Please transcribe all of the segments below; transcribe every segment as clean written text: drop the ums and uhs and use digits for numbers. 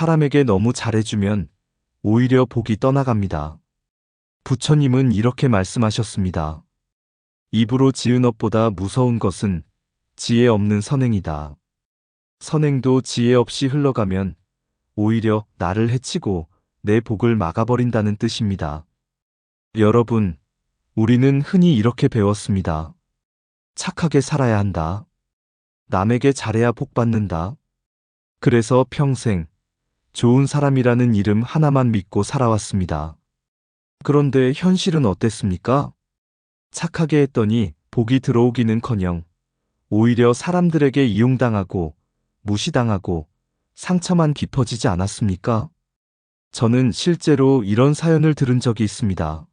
사람에게 너무 잘해주면 오히려 복이 떠나갑니다. 부처님은 이렇게 말씀하셨습니다. 입으로 지은 업보다 무서운 것은 지혜 없는 선행이다. 선행도 지혜 없이 흘러가면 오히려 나를 해치고 내 복을 막아버린다는 뜻입니다. 여러분, 우리는 흔히 이렇게 배웠습니다. 착하게 살아야 한다. 남에게 잘해야 복 받는다. 그래서 평생 좋은 사람이라는 이름 하나만 믿고 살아왔습니다. 그런데 현실은 어땠습니까? 착하게 했더니 복이 들어오기는커녕 오히려 사람들에게 이용당하고 무시당하고 상처만 깊어지지 않았습니까? 저는 실제로 이런 사연을 들은 적이 있습니다.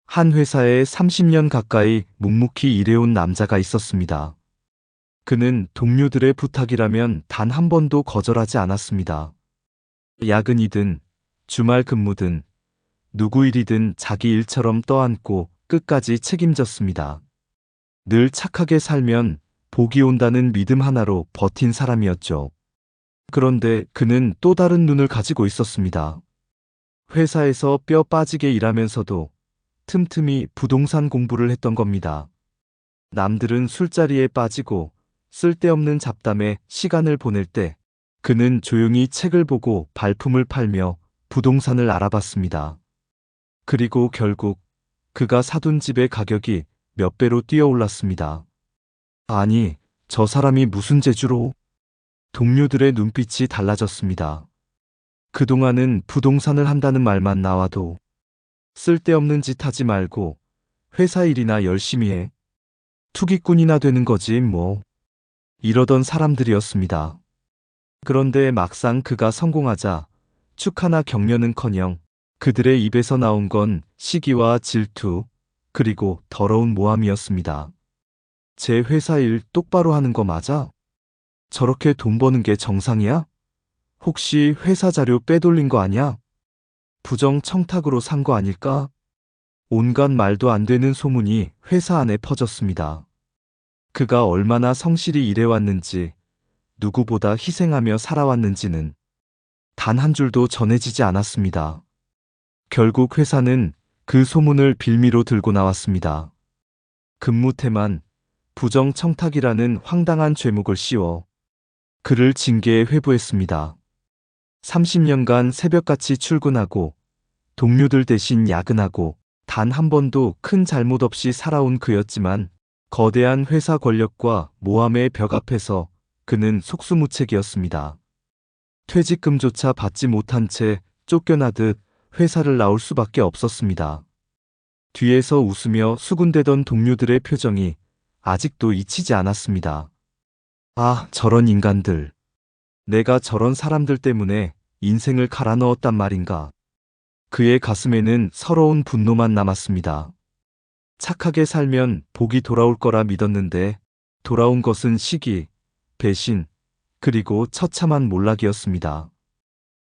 한 회사에 30년 가까이 묵묵히 일해온 남자가 있었습니다. 그는 동료들의 부탁이라면 단 한 번도 거절하지 않았습니다. 야근이든 주말 근무든 누구 일이든 자기 일처럼 떠안고 끝까지 책임졌습니다. 늘 착하게 살면 복이 온다는 믿음 하나로 버틴 사람이었죠. 그런데 그는 또 다른 눈을 가지고 있었습니다. 회사에서 뼈 빠지게 일하면서도 틈틈이 부동산 공부를 했던 겁니다. 남들은 술자리에 빠지고 쓸데없는 잡담에 시간을 보낼 때 그는 조용히 책을 보고 발품을 팔며 부동산을 알아봤습니다. 그리고 결국 그가 사둔 집의 가격이 몇 배로 뛰어올랐습니다. 아니, 저 사람이 무슨 재주로? 동료들의 눈빛이 달라졌습니다. 그동안은 부동산을 한다는 말만 나와도 쓸데없는 짓 하지 말고 회사 일이나 열심히 해. 투기꾼이나 되는 거지 뭐. 이러던 사람들이었습니다. 그런데 막상 그가 성공하자 축하나 격려는커녕 그들의 입에서 나온 건 시기와 질투, 그리고 더러운 모함이었습니다. 제 회사 일 똑바로 하는 거 맞아? 저렇게 돈 버는 게 정상이야? 혹시 회사 자료 빼돌린 거 아니야? 부정 청탁으로 산 거 아닐까? 온갖 말도 안 되는 소문이 회사 안에 퍼졌습니다. 그가 얼마나 성실히 일해왔는지, 누구보다 희생하며 살아왔는지는 단 한 줄도 전해지지 않았습니다. 결국 회사는 그 소문을 빌미로 들고 나왔습니다. 근무태만 부정 청탁이라는 황당한 죄목을 씌워 그를 징계에 회부했습니다. 30년간 새벽같이 출근하고 동료들 대신 야근하고 단 한 번도 큰 잘못 없이 살아온 그였지만 거대한 회사 권력과 모함의 벽 앞에서 그는 속수무책이었습니다. 퇴직금조차 받지 못한 채 쫓겨나듯 회사를 나올 수밖에 없었습니다. 뒤에서 웃으며 수군대던 동료들의 표정이 아직도 잊히지 않았습니다. 아, 저런 인간들. 내가 저런 사람들 때문에 인생을 갈아 넣었단 말인가. 그의 가슴에는 서러운 분노만 남았습니다. 착하게 살면 복이 돌아올 거라 믿었는데 돌아온 것은 시기, 배신, 그리고 처참한 몰락이었습니다.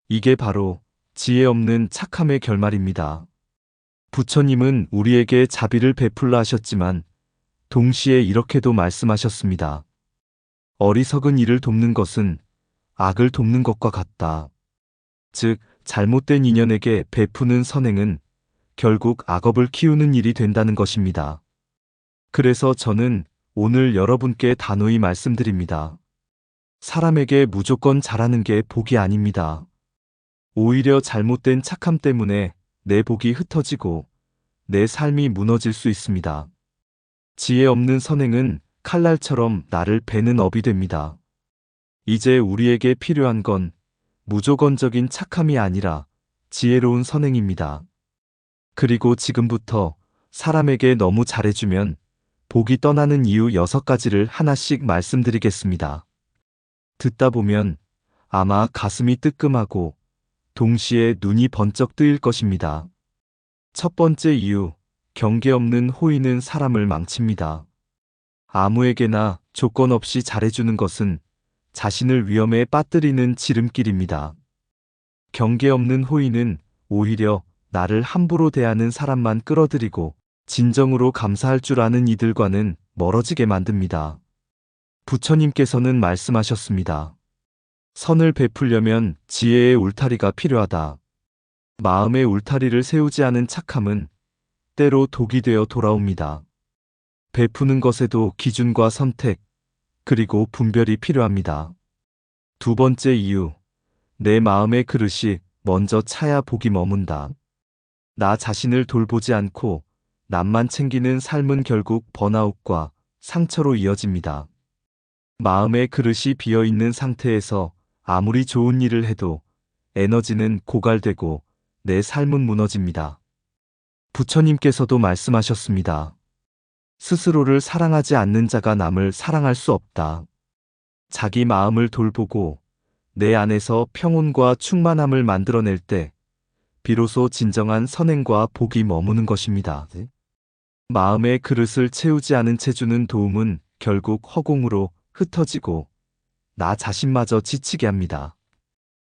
이게 바로 지혜 없는 착함의 결말입니다. 부처님은 우리에게 자비를 베풀라 하셨지만 동시에 이렇게도 말씀하셨습니다. 어리석은 이를 돕는 것은 악을 돕는 것과 같다. 즉, 잘못된 인연에게 베푸는 선행은 결국 악업을 키우는 일이 된다는 것입니다. 그래서 저는 오늘 여러분께 단호히 말씀드립니다. 사람에게 무조건 잘하는 게 복이 아닙니다. 오히려 잘못된 착함 때문에 내 복이 흩어지고 내 삶이 무너질 수 있습니다. 지혜 없는 선행은 칼날처럼 나를 베는 업이 됩니다. 이제 우리에게 필요한 건 무조건적인 착함이 아니라 지혜로운 선행입니다. 그리고 지금부터 사람에게 너무 잘해주면 복이 떠나는 이유 6가지를 하나씩 말씀드리겠습니다. 듣다 보면 아마 가슴이 뜨끔하고 동시에 눈이 번쩍 뜨일 것입니다. 첫 번째 이유, 경계 없는 호의는 사람을 망칩니다. 아무에게나 조건 없이 잘해주는 것은 자신을 위험에 빠뜨리는 지름길입니다. 경계 없는 호의는 오히려 나를 함부로 대하는 사람만 끌어들이고 진정으로 감사할 줄 아는 이들과는 멀어지게 만듭니다. 부처님께서는 말씀하셨습니다. 선을 베풀려면 지혜의 울타리가 필요하다. 마음의 울타리를 세우지 않은 착함은 때로 독이 되어 돌아옵니다. 베푸는 것에도 기준과 선택, 그리고 분별이 필요합니다. 두 번째 이유, 내 마음의 그릇이 먼저 차야 복이 머문다. 나 자신을 돌보지 않고 남만 챙기는 삶은 결국 번아웃과 상처로 이어집니다. 마음의 그릇이 비어 있는 상태에서 아무리 좋은 일을 해도 에너지는 고갈되고 내 삶은 무너집니다. 부처님께서도 말씀하셨습니다. 스스로를 사랑하지 않는 자가 남을 사랑할 수 없다. 자기 마음을 돌보고 내 안에서 평온과 충만함을 만들어낼 때 비로소 진정한 선행과 복이 머무는 것입니다. 마음의 그릇을 채우지 않은 채 주는 도움은 결국 허공으로 흩어지고 나 자신마저 지치게 합니다.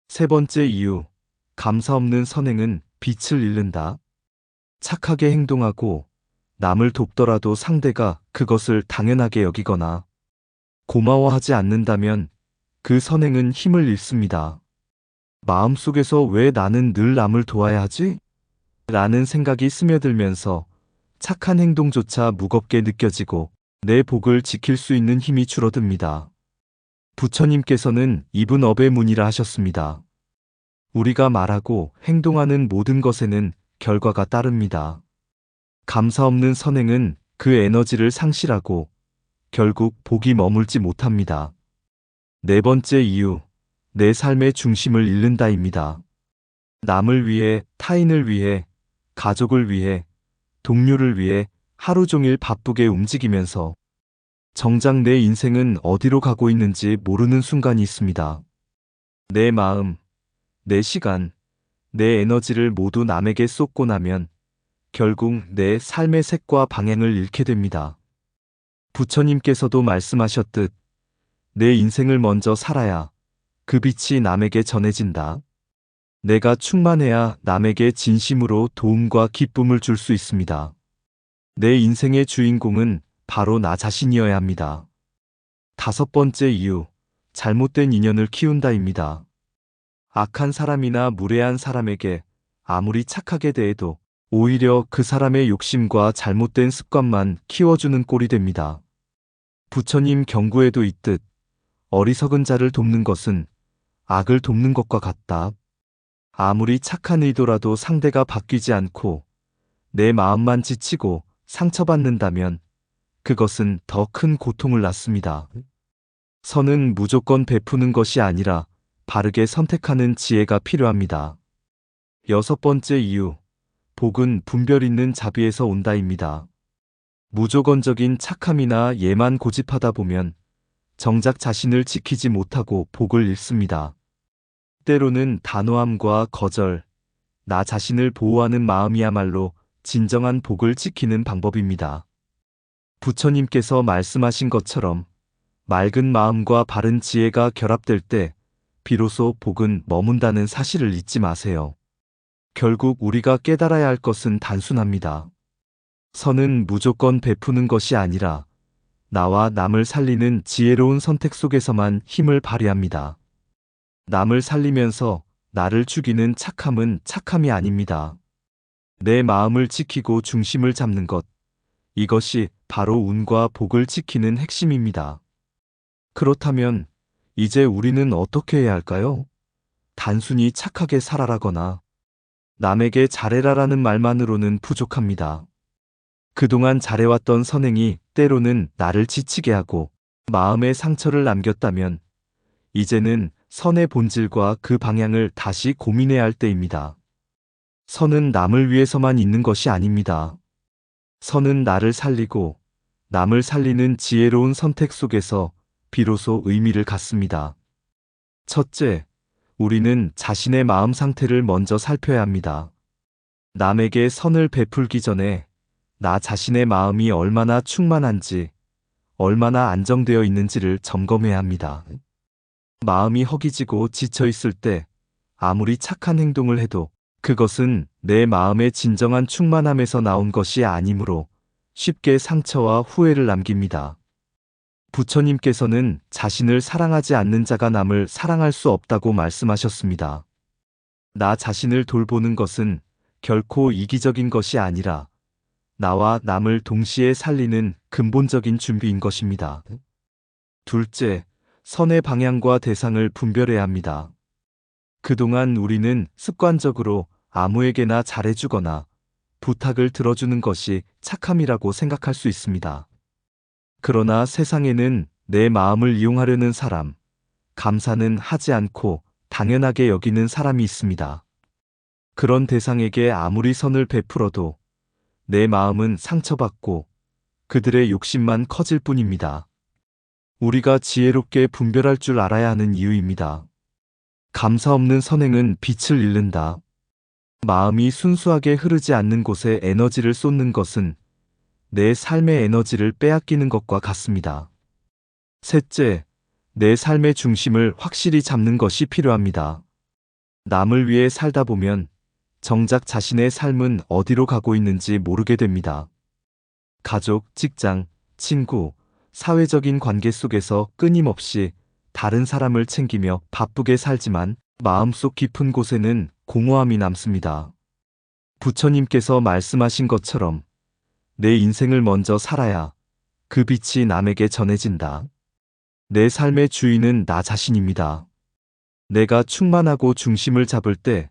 세 번째 이유, 감사 없는 선행은 빛을 잃는다. 착하게 행동하고 남을 돕더라도 상대가 그것을 당연하게 여기거나 고마워하지 않는다면 그 선행은 힘을 잃습니다. 마음속에서 왜 나는 늘 남을 도와야 하지? 라는 생각이 스며들면서 착한 행동조차 무겁게 느껴지고 내 복을 지킬 수 있는 힘이 줄어듭니다. 부처님께서는 이분업의 문이라 하셨습니다. 우리가 말하고 행동하는 모든 것에는 결과가 따릅니다. 감사 없는 선행은 그 에너지를 상실하고 결국 복이 머물지 못합니다. 네 번째 이유, 내 삶의 중심을 잃는다입니다. 남을 위해, 타인을 위해, 가족을 위해, 동료를 위해 하루 종일 바쁘게 움직이면서 정작 내 인생은 어디로 가고 있는지 모르는 순간이 있습니다. 내 마음, 내 시간, 내 에너지를 모두 남에게 쏟고 나면 결국 내 삶의 색과 방향을 잃게 됩니다. 부처님께서도 말씀하셨듯 내 인생을 먼저 살아야 그 빛이 남에게 전해진다. 내가 충만해야 남에게 진심으로 도움과 기쁨을 줄 수 있습니다. 내 인생의 주인공은 바로 나 자신이어야 합니다. 다섯 번째 이유, 잘못된 인연을 키운다입니다. 악한 사람이나 무례한 사람에게 아무리 착하게 대해도 오히려 그 사람의 욕심과 잘못된 습관만 키워주는 꼴이 됩니다. 부처님 경구에도 있듯 어리석은 자를 돕는 것은 악을 돕는 것과 같다. 아무리 착한 의도라도 상대가 바뀌지 않고 내 마음만 지치고 상처받는다면 그것은 더 큰 고통을 낳습니다. 선은 무조건 베푸는 것이 아니라 바르게 선택하는 지혜가 필요합니다. 여섯 번째 이유, 복은 분별 있는 자비에서 온다입니다. 무조건적인 착함이나 예만 고집하다 보면 정작 자신을 지키지 못하고 복을 잃습니다. 때로는 단호함과 거절, 나 자신을 보호하는 마음이야말로 진정한 복을 지키는 방법입니다. 부처님께서 말씀하신 것처럼 맑은 마음과 바른 지혜가 결합될 때 비로소 복은 머문다는 사실을 잊지 마세요. 결국 우리가 깨달아야 할 것은 단순합니다. 선은 무조건 베푸는 것이 아니라 나와 남을 살리는 지혜로운 선택 속에서만 힘을 발휘합니다. 남을 살리면서 나를 죽이는 착함은 착함이 아닙니다. 내 마음을 지키고 중심을 잡는 것, 이것이 바로 운과 복을 지키는 핵심입니다. 그렇다면 이제 우리는 어떻게 해야 할까요? 단순히 착하게 살아라거나 남에게 잘해라라는 말만으로는 부족합니다. 그동안 잘해왔던 선행이 때로는 나를 지치게 하고 마음의 상처를 남겼다면 이제는 선의 본질과 그 방향을 다시 고민해야 할 때입니다. 선은 남을 위해서만 있는 것이 아닙니다. 선은 나를 살리고 남을 살리는 지혜로운 선택 속에서 비로소 의미를 갖습니다. 첫째, 우리는 자신의 마음 상태를 먼저 살펴야 합니다. 남에게 선을 베풀기 전에 나 자신의 마음이 얼마나 충만한지, 얼마나 안정되어 있는지를 점검해야 합니다. 마음이 허기지고 지쳐 있을 때 아무리 착한 행동을 해도 그것은 내 마음의 진정한 충만함에서 나온 것이 아니므로 쉽게 상처와 후회를 남깁니다. 부처님께서는 자신을 사랑하지 않는 자가 남을 사랑할 수 없다고 말씀하셨습니다. 나 자신을 돌보는 것은 결코 이기적인 것이 아니라 나와 남을 동시에 살리는 근본적인 준비인 것입니다. 둘째, 선의 방향과 대상을 분별해야 합니다. 그동안 우리는 습관적으로 아무에게나 잘해주거나 부탁을 들어주는 것이 착함이라고 생각할 수 있습니다. 그러나 세상에는 내 마음을 이용하려는 사람, 감사는 하지 않고 당연하게 여기는 사람이 있습니다. 그런 대상에게 아무리 선을 베풀어도 내 마음은 상처받고 그들의 욕심만 커질 뿐입니다. 우리가 지혜롭게 분별할 줄 알아야 하는 이유입니다. 감사 없는 선행은 빛을 잃는다. 마음이 순수하게 흐르지 않는 곳에 에너지를 쏟는 것은 내 삶의 에너지를 빼앗기는 것과 같습니다. 셋째, 내 삶의 중심을 확실히 잡는 것이 필요합니다. 남을 위해 살다 보면 정작 자신의 삶은 어디로 가고 있는지 모르게 됩니다. 가족, 직장, 친구, 사회적인 관계 속에서 끊임없이 다른 사람을 챙기며 바쁘게 살지만 마음속 깊은 곳에는 공허함이 남습니다. 부처님께서 말씀하신 것처럼 내 인생을 먼저 살아야 그 빛이 남에게 전해진다. 내 삶의 주인은 나 자신입니다. 내가 충만하고 중심을 잡을 때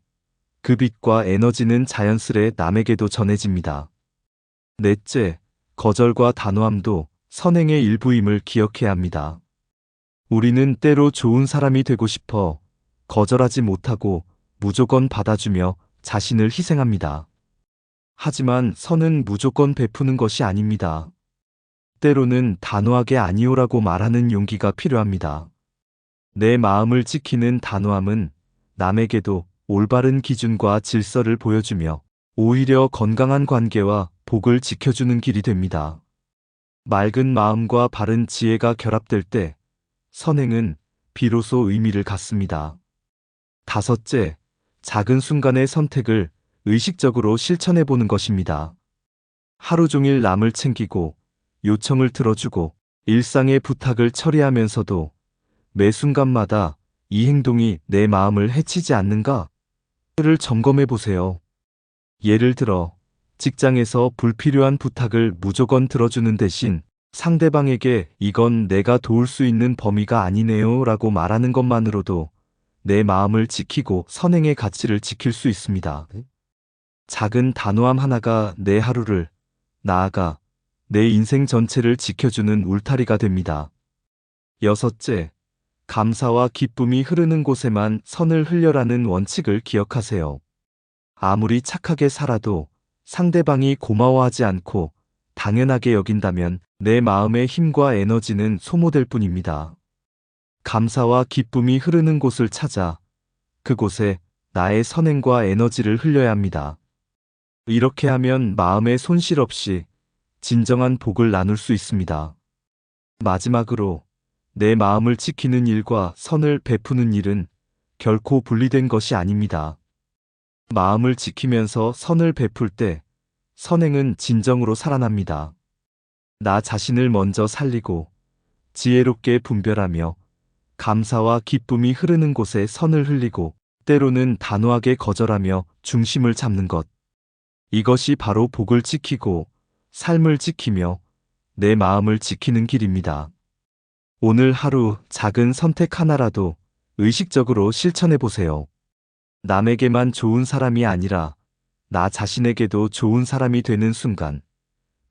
그 빛과 에너지는 자연스레 남에게도 전해집니다. 넷째, 거절과 단호함도 선행의 일부임을 기억해야 합니다. 우리는 때로 좋은 사람이 되고 싶어 거절하지 못하고 무조건 받아주며 자신을 희생합니다. 하지만 선은 무조건 베푸는 것이 아닙니다. 때로는 단호하게 아니오라고 말하는 용기가 필요합니다. 내 마음을 지키는 단호함은 남에게도 올바른 기준과 질서를 보여주며 오히려 건강한 관계와 복을 지켜주는 길이 됩니다. 맑은 마음과 바른 지혜가 결합될 때 선행은 비로소 의미를 갖습니다. 다섯째, 작은 순간의 선택을 의식적으로 실천해 보는 것입니다. 하루 종일 남을 챙기고 요청을 들어주고 일상의 부탁을 처리하면서도 매 순간마다 이 행동이 내 마음을 해치지 않는가를 점검해 보세요. 예를 들어 직장에서 불필요한 부탁을 무조건 들어주는 대신 상대방에게 이건 내가 도울 수 있는 범위가 아니네요 라고 말하는 것만으로도 내 마음을 지키고 선행의 가치를 지킬 수 있습니다. 작은 단호함 하나가 내 하루를, 나아가 내 인생 전체를 지켜주는 울타리가 됩니다. 여섯째, 감사와 기쁨이 흐르는 곳에만 선을 흘려라는 원칙을 기억하세요. 아무리 착하게 살아도 상대방이 고마워하지 않고 당연하게 여긴다면 내 마음의 힘과 에너지는 소모될 뿐입니다. 감사와 기쁨이 흐르는 곳을 찾아 그곳에 나의 선행과 에너지를 흘려야 합니다. 이렇게 하면 마음의 손실 없이 진정한 복을 나눌 수 있습니다. 마지막으로 내 마음을 지키는 일과 선을 베푸는 일은 결코 분리된 것이 아닙니다. 마음을 지키면서 선을 베풀 때 선행은 진정으로 살아납니다. 나 자신을 먼저 살리고 지혜롭게 분별하며 감사와 기쁨이 흐르는 곳에 선을 흘리고 때로는 단호하게 거절하며 중심을 잡는 것. 이것이 바로 복을 지키고 삶을 지키며 내 마음을 지키는 길입니다. 오늘 하루 작은 선택 하나라도 의식적으로 실천해 보세요. 남에게만 좋은 사람이 아니라 나 자신에게도 좋은 사람이 되는 순간,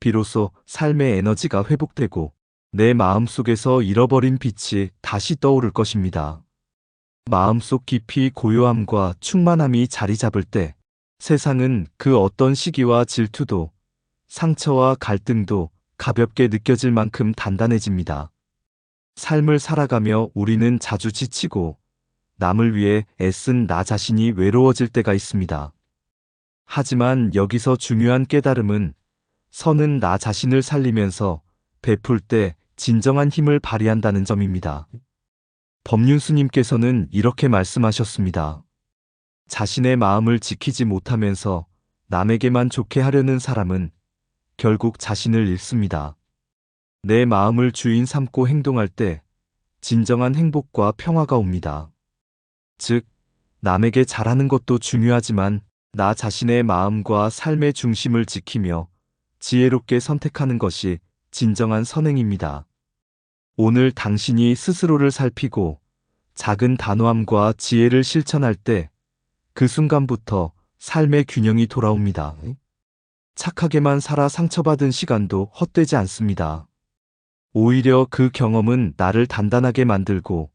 비로소 삶의 에너지가 회복되고 내 마음속에서 잃어버린 빛이 다시 떠오를 것입니다. 마음속 깊이 고요함과 충만함이 자리 잡을 때 세상은 그 어떤 시기와 질투도 상처와 갈등도 가볍게 느껴질 만큼 단단해집니다. 삶을 살아가며 우리는 자주 지치고 남을 위해 애쓴 나 자신이 외로워질 때가 있습니다. 하지만 여기서 중요한 깨달음은 선은 나 자신을 살리면서 베풀 때 진정한 힘을 발휘한다는 점입니다. 법륜스님께서는 이렇게 말씀하셨습니다. 자신의 마음을 지키지 못하면서 남에게만 좋게 하려는 사람은 결국 자신을 잃습니다. 내 마음을 주인 삼고 행동할 때 진정한 행복과 평화가 옵니다. 즉, 남에게 잘하는 것도 중요하지만 나 자신의 마음과 삶의 중심을 지키며 지혜롭게 선택하는 것이 진정한 선행입니다. 오늘 당신이 스스로를 살피고 작은 단호함과 지혜를 실천할 때 그 순간부터 삶의 균형이 돌아옵니다. 착하게만 살아 상처받은 시간도 헛되지 않습니다. 오히려 그 경험은 나를 단단하게 만들고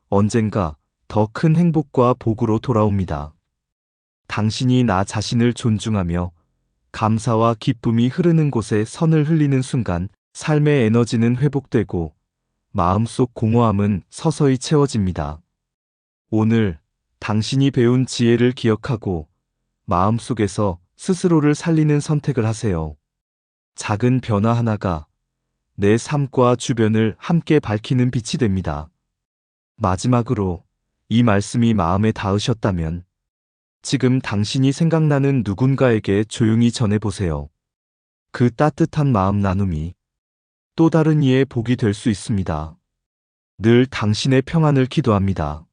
언젠가 더 큰 행복과 복으로 돌아옵니다. 당신이 나 자신을 존중하며 감사와 기쁨이 흐르는 곳에 선을 흘리는 순간 삶의 에너지는 회복되고 마음속 공허함은 서서히 채워집니다. 오늘 당신이 배운 지혜를 기억하고 마음속에서 스스로를 살리는 선택을 하세요. 작은 변화 하나가 내 삶과 주변을 함께 밝히는 빛이 됩니다. 마지막으로 이 말씀이 마음에 닿으셨다면 지금 당신이 생각나는 누군가에게 조용히 전해보세요. 그 따뜻한 마음 나눔이 또 다른 이의 복이 될 수 있습니다. 늘 당신의 평안을 기도합니다.